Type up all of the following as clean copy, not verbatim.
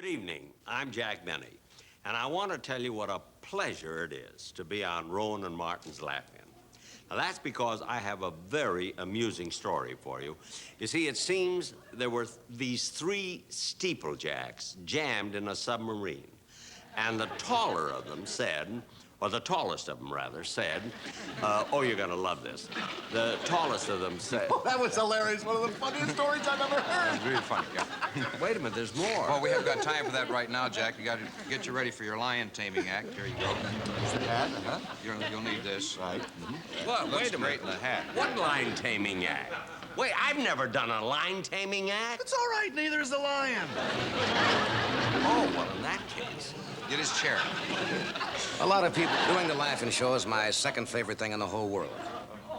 Good evening. I'm Jack Benny, and I want to tell you what a pleasure it is to be on Rowan and Martin's Laugh-In. Now, that's because I have a very amusing story for you. You see, it seems there were these three steeplejacks jammed in a submarine, and the taller of them said, or the tallest of them, rather, said, oh, you're going to love this. The tallest of them said... Oh, that was hilarious. One of the funniest stories I've ever heard. It's really funny, yeah. Wait a minute, there's more. Well, we haven't got time for that right now, Jack. You got to get you ready for your lion taming act. Here you go. Hat, huh? You'll need this. Right. Well, Looks wait a great minute. in the hat. What line taming act? Wait, I've never done a line taming act. It's all right. Neither is the lion. Oh, well, in that case... Get his chair. A lot of people doing the Laugh-In show is my second favorite thing in the whole world.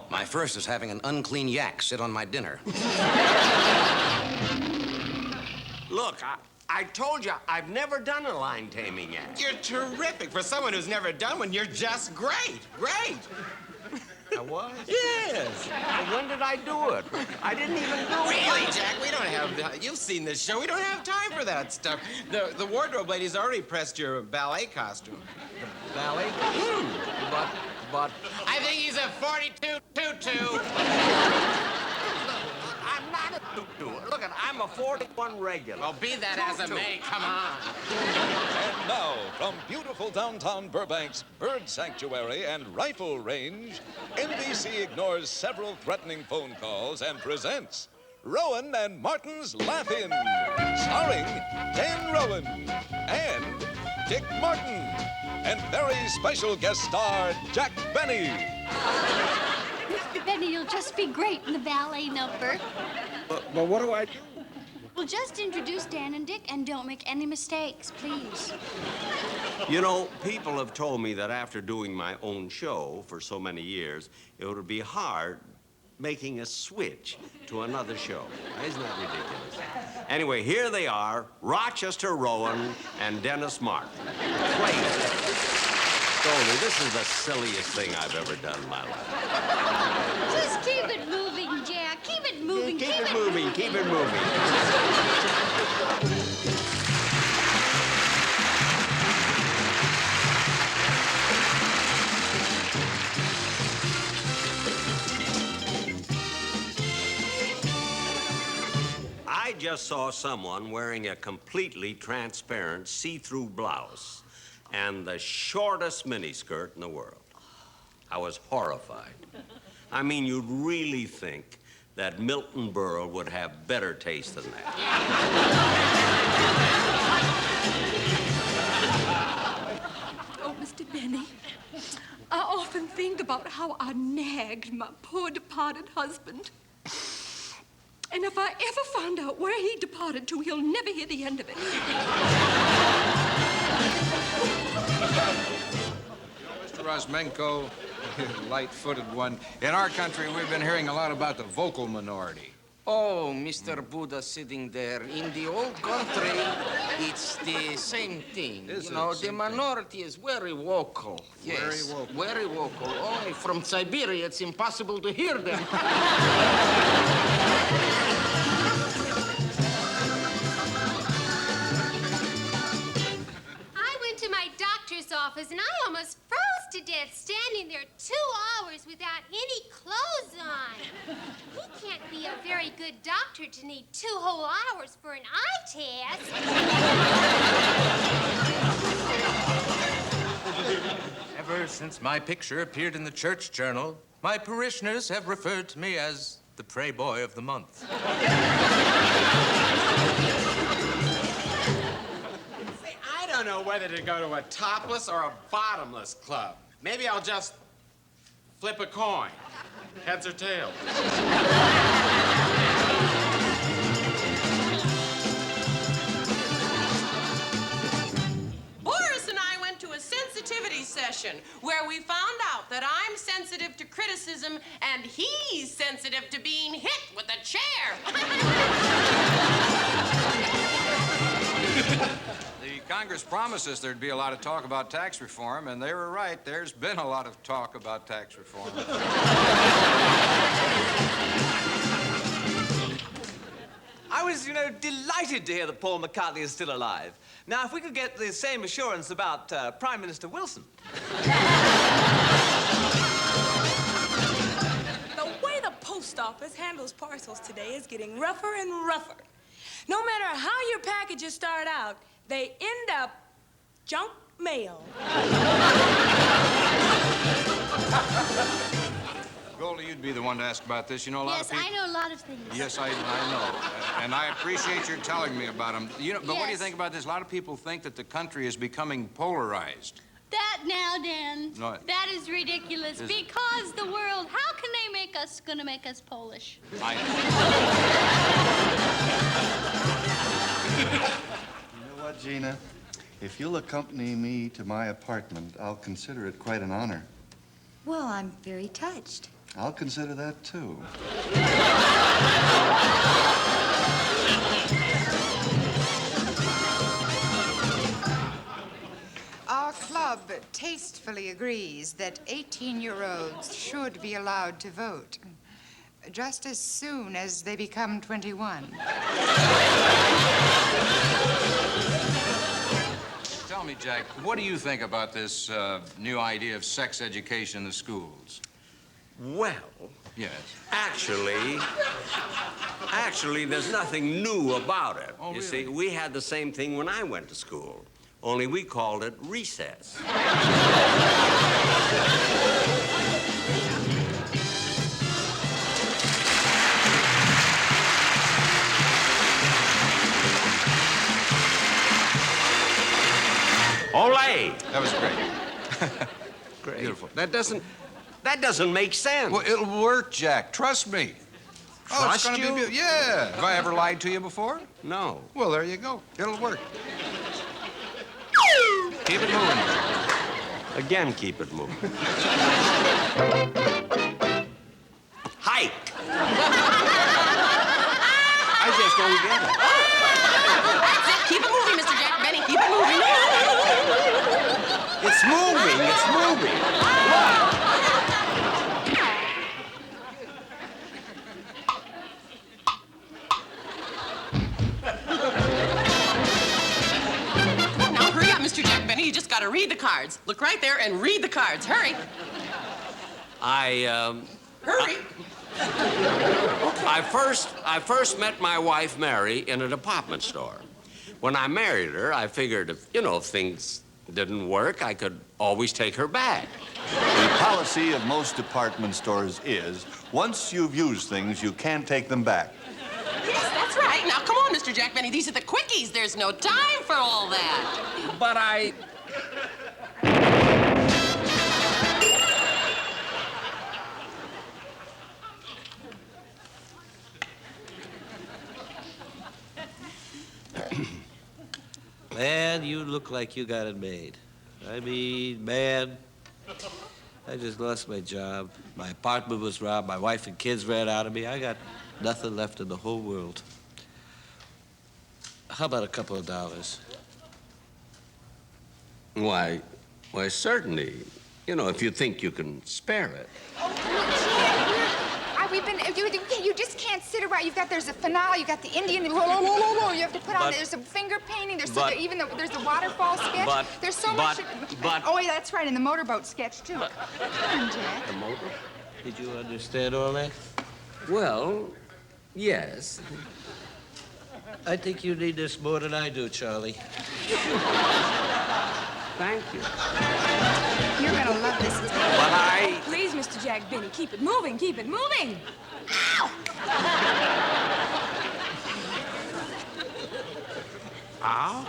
My first is having an unclean yak sit on my dinner. Look, I told you, I've never done a line taming act. You're terrific. For someone who's never done one, you're just great. Great. I was? Yes. Well, when did I do it? I didn't even do it. Really, Jack? We don't have... You've seen this show. We don't have time for that stuff. The wardrobe lady's already pressed your ballet costume. The ballet? But... I think he's a 42 tutu. I'm not a tutu. Look, I'm a 41 regular. Well, be that as it may. Come on. And now, from beautiful downtown Burbank's Bird Sanctuary and Rifle Range, NBC ignores several threatening phone calls and presents Rowan and Martin's Laugh-In, starring Dan Rowan and Dick Martin, and very special guest star Jack Benny. Mr. Benny, you'll just be great in the ballet number. But what do I do? Well, just introduce Dan and Dick and don't make any mistakes, please. You know, people have told me that after doing my own show for so many years, it would be hard making a switch to another show. Isn't that ridiculous? Anyway, here they are, Rochester Rowan and Dennis Martin. Tony, this is the silliest thing I've ever done in my life. Just keep it moving, Jack. Keep it moving. Keep it moving, keep it moving. I just saw someone wearing a completely transparent see-through blouse and the shortest miniskirt in the world. I was horrified. I mean, you'd really think that Milton Berle would have better taste than that. Oh, Mr. Benny, I often think about how I nagged my poor departed husband. And if I ever find out where he departed to, he'll never hear the end of it. Mr. Rosmenko, light-footed one. In our country, we've been hearing a lot about the vocal minority. Oh, Mr. Buddha sitting there. In the old country, it's the same thing. Is you know, it the same thing? minority is very vocal. Yes, Very vocal. very vocal. Only from Siberia, it's impossible to hear them. I went to my doctor's office and I almost froze to death standing there 2 hours without any clothes on. He can't be a very good doctor to need 2 whole hours for an eye test. Ever since my picture appeared in the church journal, my parishioners have referred to me as the Pray Boy of the Month. See, I don't know whether to go to a topless or a bottomless club. Maybe I'll just flip a coin. Heads or tails. Boris and I went to a sensitivity session where we found out that I'm sensitive to criticism and he's sensitive to being hit with a chair. The Congress promised us there'd be a lot of talk about tax reform, and they were right. There's been a lot of talk about tax reform. I was, delighted to hear that Paul McCartney is still alive. Now, if we could get the same assurance about Prime Minister Wilson. The way the post office handles parcels today is getting rougher and rougher. No matter how your packages start out, they end up junk mail. Goldie, you'd be the one to ask about this. You know a lot of people. Yes, I know a lot of things. Yes, I know. And I appreciate your telling me about them. But what do you think about this? A lot of people think that the country is becoming polarized. That now, Dan. No. That is ridiculous. Because the world, how can they make us Polish? You know what, Gina? If you'll accompany me to my apartment, I'll consider it quite an honor. Well, I'm very touched. I'll consider that, too. Our club tastefully agrees that 18-year-olds should be allowed to vote, just as soon as they become 21. Tell me, Jack, what do you think about this new idea of sex education in the schools? Well, yes. Actually, there's nothing new about it. Oh, you really? see, we had the same thing when I went to school, only we called it recess. Olay! That was great. Great. Beautiful. That doesn't make sense. Well, it'll work, Jack. Trust me. Trust it's gonna you? be yeah. Have I ever lied to you before? No. Well, there you go. It'll work. Keep it moving. Again, keep it moving. Hike! I just don't get it. That's it. Keep it moving, Mr. Jack Benny. Keep it moving. It's moving. It's moving. Now, hurry up, Mr. Jack Benny. You just got to read the cards. Look right there and read the cards. Hurry. Hurry. I first met my wife, Mary, in a department store. When I married her, I figured if things didn't work, I could always take her back. The policy of most department stores is, once you've used things, you can't take them back. Yes, that's right. Now, come on, Mr. Jack Benny. These are the quickies. There's no time for all that. But Man, you look like you got it made. I mean, man, I just lost my job. My apartment was robbed. My wife and kids ran out of me. I got nothing left in the whole world. How about a couple of dollars? Why, certainly. If you think you can spare it. You just can't sit around. There's a finale, you got the Indian, you have to put on, there's some finger painting, there's the waterfall sketch. There's so much. Oh, yeah, that's right, and the motorboat sketch, too. Come on, Jack. The motor? Did you understand all that? Well, yes. I think you need this more than I do, Charlie. Thank you. You're gonna love this. But Please, Mr. Jack Benny, keep it moving, keep it moving. Ow! Ow?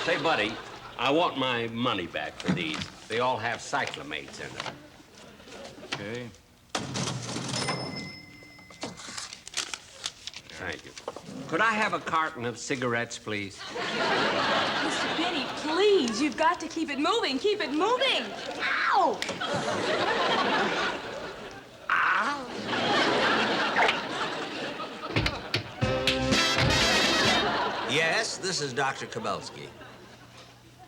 Say, buddy, I want my money back for these. They all have cyclamates in them. Okay. Thank you. Could I have a carton of cigarettes, please? Mr. Benny, please, you've got to keep it moving, keep it moving. Ow! Ow! Yes, this is Dr. Kabelski.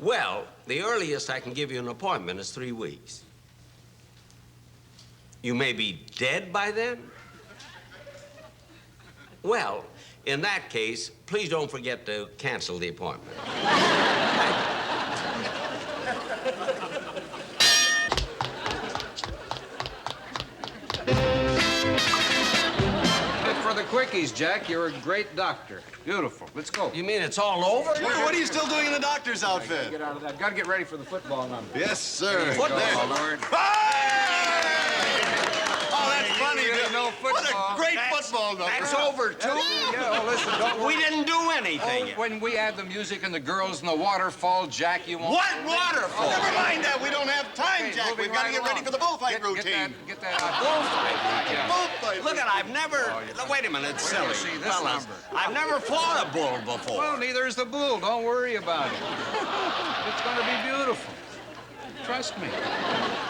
Well, the earliest I can give you an appointment is 3 weeks. You may be dead by then? Well, in that case, please don't forget to cancel the appointment. For the quickies, Jack, you're a great doctor. Beautiful. Let's go. You mean it's all over? What are you still doing in the doctor's outfit? Get out of that. Gotta get ready for the football number. Yes, sir. Football, Lord. Oh, that's funny. There's no What football. a great football number. That's over, too. Yeah, oh, listen, don't worry. We didn't do anything. Oh, when we add the music and the girls and the waterfall, Jack, you won't... What waterfall? Never mind that. We don't have time, Okay, Jack. moving We've got to right get ready along. for the bullfight routine. Get that bullfight routine. Bullfight Look, I've never... Wait a minute, it's silly. till you see this Fellas, number. I've never fought a bull before. Well, neither is the bull. Don't worry about it. It's going to be beautiful. Trust me.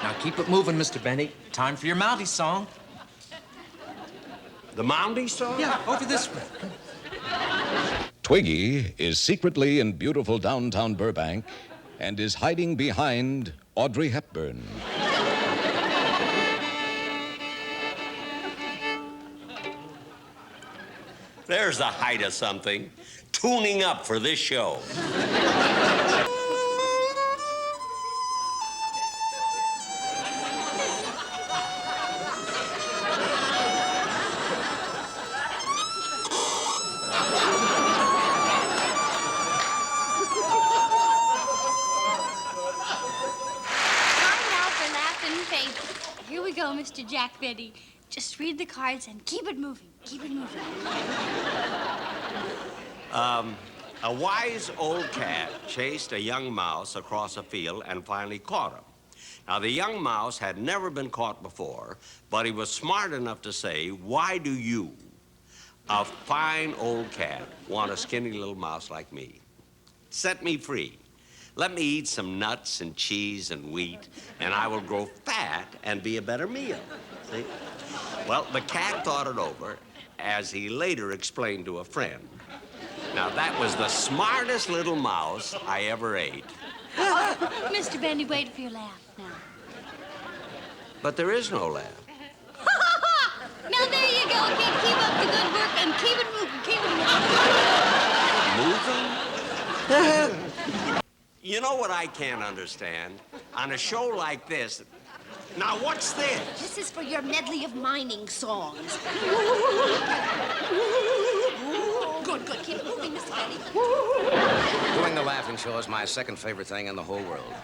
Now keep it moving, Mr. Benny. Time for your Mountie song. The Mountie song? Yeah, over this way. Twiggy is secretly in beautiful downtown Burbank and is hiding behind Audrey Hepburn. There's the height of something. Tuning up for this show. Here we go, Mr. Jack Benny. Just read the cards and keep it moving. Keep it moving. A wise old cat chased a young mouse across a field and finally caught him. Now, the young mouse had never been caught before, but he was smart enough to say, "Why do you, a fine old cat, want a skinny little mouse like me? Set me free. Let me eat some nuts and cheese and wheat, and I will grow fat and be a better meal." See? Well, the cat thought it over, as he later explained to a friend. Now, that was the smartest little mouse I ever ate. Mr. Benny, wait for your laugh now. But there is no laugh. Now, there you go. Keep up the good work and keep it moving. Keep it moving. Moving? You know what I can't understand? On a show like this... Now, what's this? This is for your medley of mining songs. Good, good. Keep it moving, Mr. Benny. Doing the laughing show is my second favorite thing in the whole world.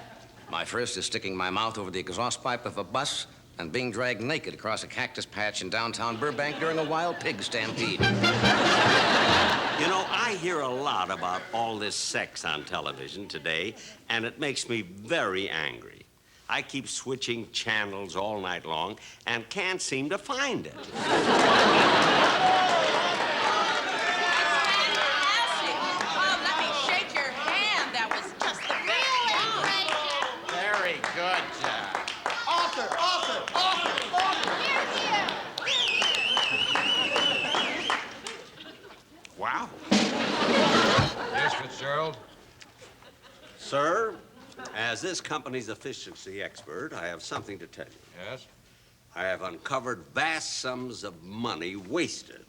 My first is sticking my mouth over the exhaust pipe of a bus and being dragged naked across a cactus patch in downtown Burbank during a wild pig stampede. You know, I hear a lot about all this sex on television today, and it makes me very angry. I keep switching channels all night long and can't seem to find it. Fantastic. Oh, let me shake your hand. That was just the best. Very good, Jack. Author. Wow. Yes, Fitzgerald? Sir, as this company's efficiency expert, I have something to tell you. Yes? I have uncovered vast sums of money wasted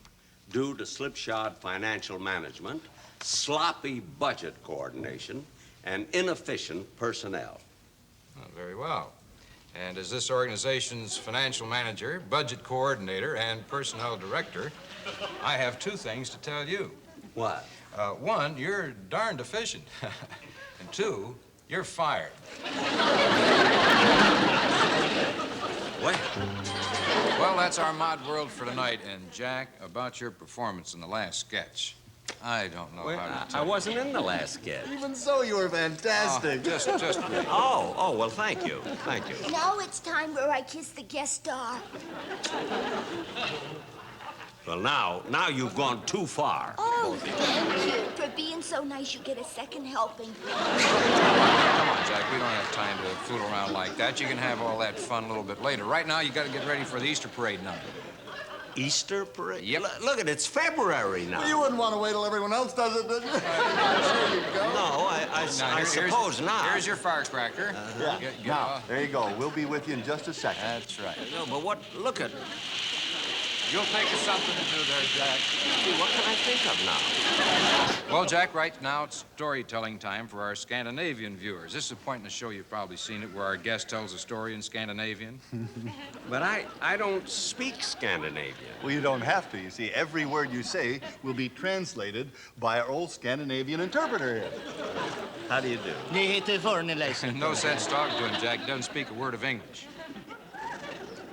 due to slipshod financial management, sloppy budget coordination, and inefficient personnel. Oh, very well. And as this organization's financial manager, budget coordinator, and personnel director, I have two things to tell you. What? One, you're darned efficient. And two, you're fired. What? Well, that's our mod world for tonight. And, Jack, about your performance in the last sketch. I don't know how to tell I wasn't in the last sketch. Even so, you were fantastic. Just great. Oh, well, thank you. Thank you. Now it's time where I kiss the guest star. Well, now you've gone too far. Oh, thank you. For being so nice, you get a second helping. Come on, Jack. We don't have time to fool around like that. You can have all that fun a little bit later. Right now, you got to get ready for the Easter parade number. Easter parade? Yep. Look at it, it's February now. Well, you wouldn't want to wait till everyone else does it, would you? There you go. No, I suppose not. Here's your firecracker. Yeah. Get Now, off. there you go. We'll be with you in just a second. That's right. No, but what? Look at. You'll think of something to do there, Jack. What can I think of now? Well, Jack, right now it's storytelling time for our Scandinavian viewers. This is a point in the show you've probably seen it where our guest tells a story in Scandinavian. But I don't speak Scandinavian. Well, you don't have to. You see, every word you say will be translated by our old Scandinavian interpreter here. How do you do? No sense talking to him, Jack. He doesn't speak a word of English.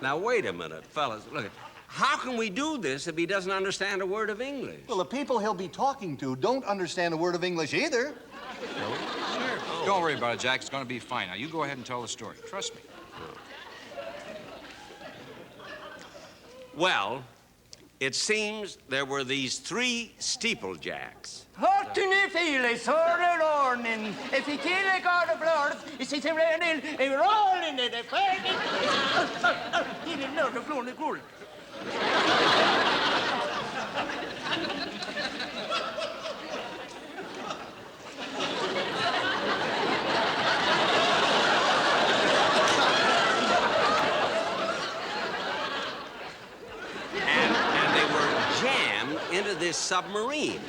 Now, wait a minute, fellas. Look, how can we do this if he doesn't understand a word of English? Well, the people he'll be talking to don't understand a word of English either. Sure. Don't worry about it, Jack. It's going to be fine. Now, you go ahead and tell the story. Trust me. Well, it seems there were these 3 steeplejacks. Hortene files, horror ornen. If he can't go to blood, is it raining? A rolling in the faggot. He didn't know the floor in the gold. And they were jammed into this submarine.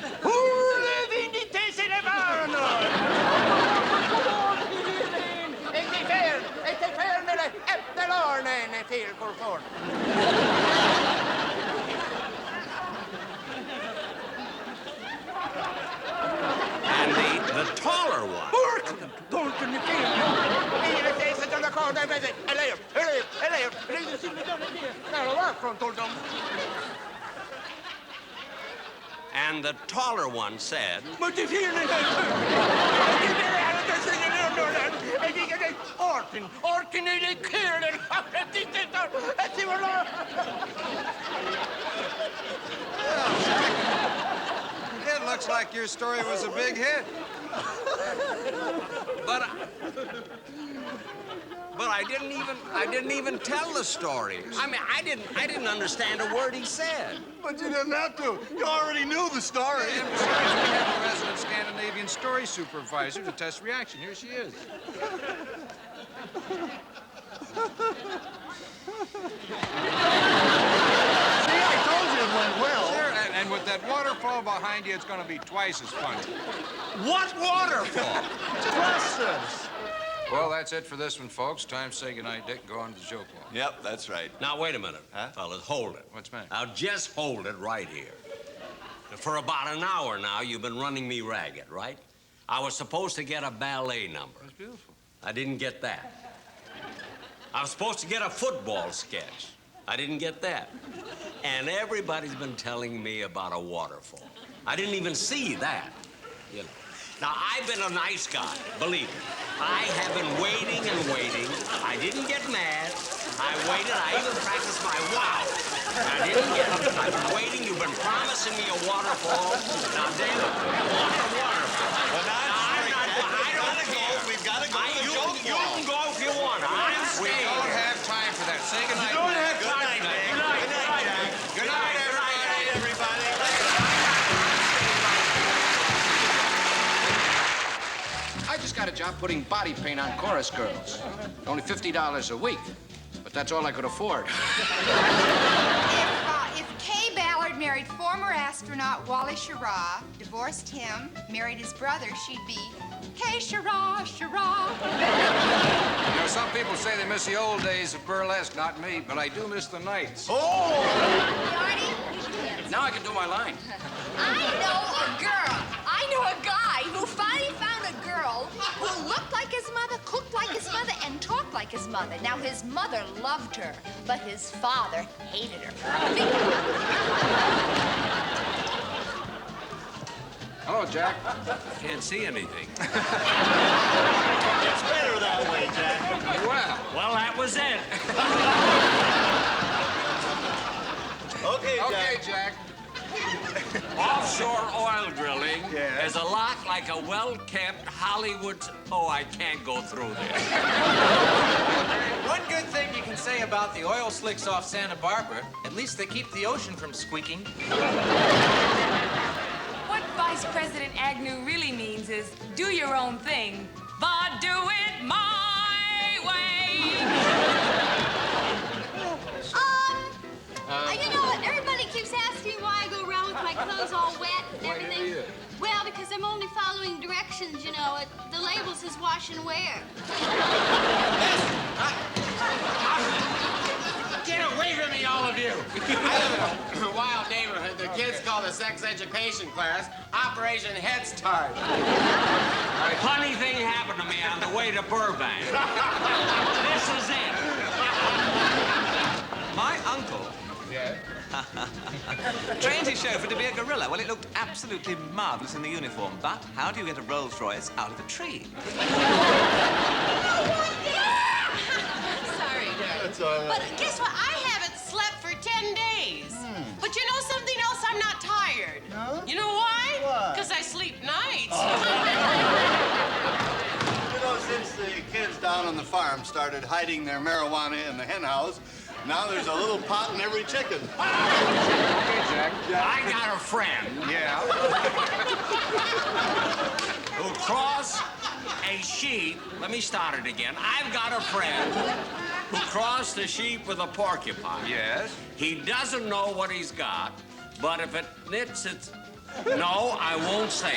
And the taller one. And the taller one said, It looks like your story was a big hit. But I didn't even tell the story. I mean, I didn't understand a word he said. But you didn't have to. You already knew the story. And besides, we have a resident Scandinavian story supervisor to test reaction. Here she is. See, I told you it went well. Sure, and with that waterfall behind you, it's going to be twice as funny. What waterfall? Trust us. Well, that's it for this one, folks. Time to say goodnight, Dick, and go on to the joke wall. Yep, that's right. Now, wait a minute, fellas. Hold it. What's the matter? Now, just hold it right here. For about an hour now, you've been running me ragged, right? I was supposed to get a ballet number. That's beautiful. I didn't get that. I was supposed to get a football sketch. I didn't get that. And everybody's been telling me about a waterfall. I didn't even see that, you know. Now, I've been a nice guy, believe me. I have been waiting and waiting. I didn't get mad. I waited. I even practiced my wow. I didn't get it. I've been waiting. You've been promising me a waterfall. Now, damn it, what a waterfall. Well, I don't go. We've got to go to the joke You can go if you want. I'm We staying. don't have time for that. Say goodnight. You don't have Good night, time. Good night, Jack. Good night, everybody. I just got a job putting body paint on chorus girls. Only $50 a week, but that's all I could afford. If Kay Ballard married former astronaut Wally Schirra, divorced him, married his brother, she'd be Kay Schirra, Schirra. You know, some people say they miss the old days of burlesque, not me, but I do miss the nights. Oh! Artie? Now I can do my line. I know a guy who finally found a girl who looked like his mother, cooked like his mother, and talked like his mother. Now, his mother loved her, but his father hated her. Hello, Jack. Can't see anything. It's better that way, Jack. Well, that was it. Okay, Jack. Okay, Jack. Offshore oil drilling is a lot like a well-kept Hollywood... Oh, I can't go through this. One good thing you can say about the oil slicks off Santa Barbara, at least they keep the ocean from squeaking. What Vice President Agnew really means is do your own thing, but do it my way. You know what? Everybody keeps asking me why I go around with my clothes all wet and everything. Well, because I'm only following directions, you know. The label says wash and wear. Get away from me, all of you. I live in a wild neighborhood. The kids call the sex education class Operation Head Start. Funny thing happened to me on the way to Burbank. This is it. My uncle trained his chauffeur to be a gorilla. Well, it looked absolutely marvelous in the uniform. But how do you get a Rolls Royce out of a tree? Sorry, Dad. That's all right. But guess what? I haven't slept for 10 days. But you know something else? I'm not tired. No? You know why? Why? Because I sleep nights. You know, since the kids down on the farm started hiding their marijuana in the hen house, now there's a little pot in every chicken. I got a friend. Yeah. Who crossed a sheep. Let me start it again. I've got a friend who crossed a sheep with a porcupine. Yes? He doesn't know what he's got, but if it knits, it's... No, I won't say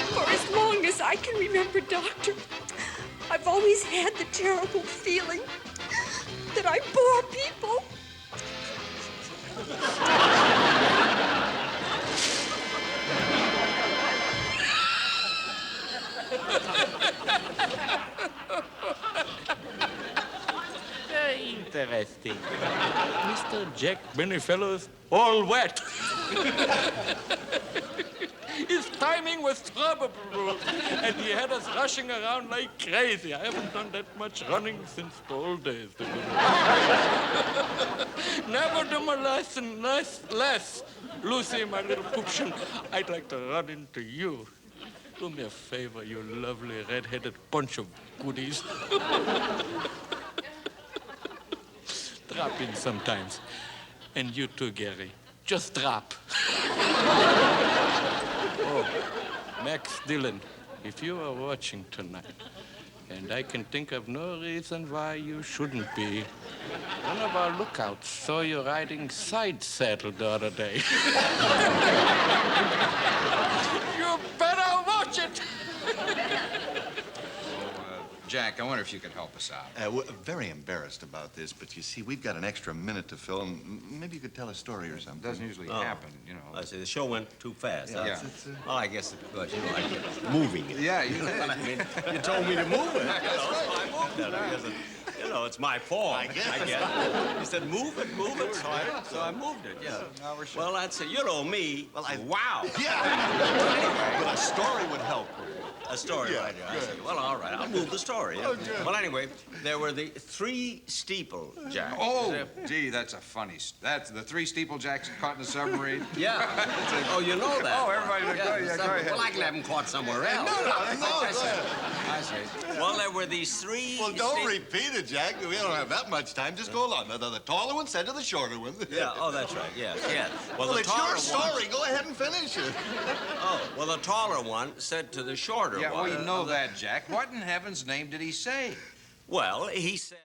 For as long as I can remember, Doctor, I've always had the terrible feeling that I bore people. Very interesting. Mr. Jack Bennyfellow's all wet. His timing was trouble, and he had us rushing around like crazy. I haven't done that much running since the old days. Never do my lesson less. Lucy, my little poopchen, I'd like to run into you. Do me a favor, you lovely red-headed bunch of goodies. Drop in sometimes. And you too, Gary. Just drop. Oh, Max Dillon, if you are watching tonight, and I can think of no reason why you shouldn't be, one of our lookouts saw you riding side saddle the other day. You better watch it. Jack, I wonder if you could help us out. We're very embarrassed about this, but you see, we've got an extra minute to fill, and maybe you could tell a story or something. It doesn't usually happen, you know. I see, the show went too fast. Yeah. Well, I guess it was, you know, like moving it. Yeah, you did. I mean, you told me to move it. That's right. I moved it. Because you know, it's my fault. I guess. You said move it, so I moved it, yeah. Now we're sure. Well, that's it. You know me. Well, wow. Yeah. But a story would help. A story, right? I see. Well, all right. I'll move the story. Yeah. Well, anyway, there were the 3 steeplejacks. Oh, gee, that's a funny... That's the 3 steeplejacks caught in a submarine? Yeah. Oh, you know that? Oh, everybody... Yeah, go ahead. Well, I can have them caught somewhere else. No, I see. Well, there were these 3... Well, don't repeat it, Jack. We don't have that much time. Just go along. The taller one said to the shorter one. Yeah, oh, that's right. Yes. Well, it's your story. Go ahead and finish it. Oh, well, the taller one said to the shorter one. Yeah, well, you know that, Jack. What in heaven's name did he say? Well, he said...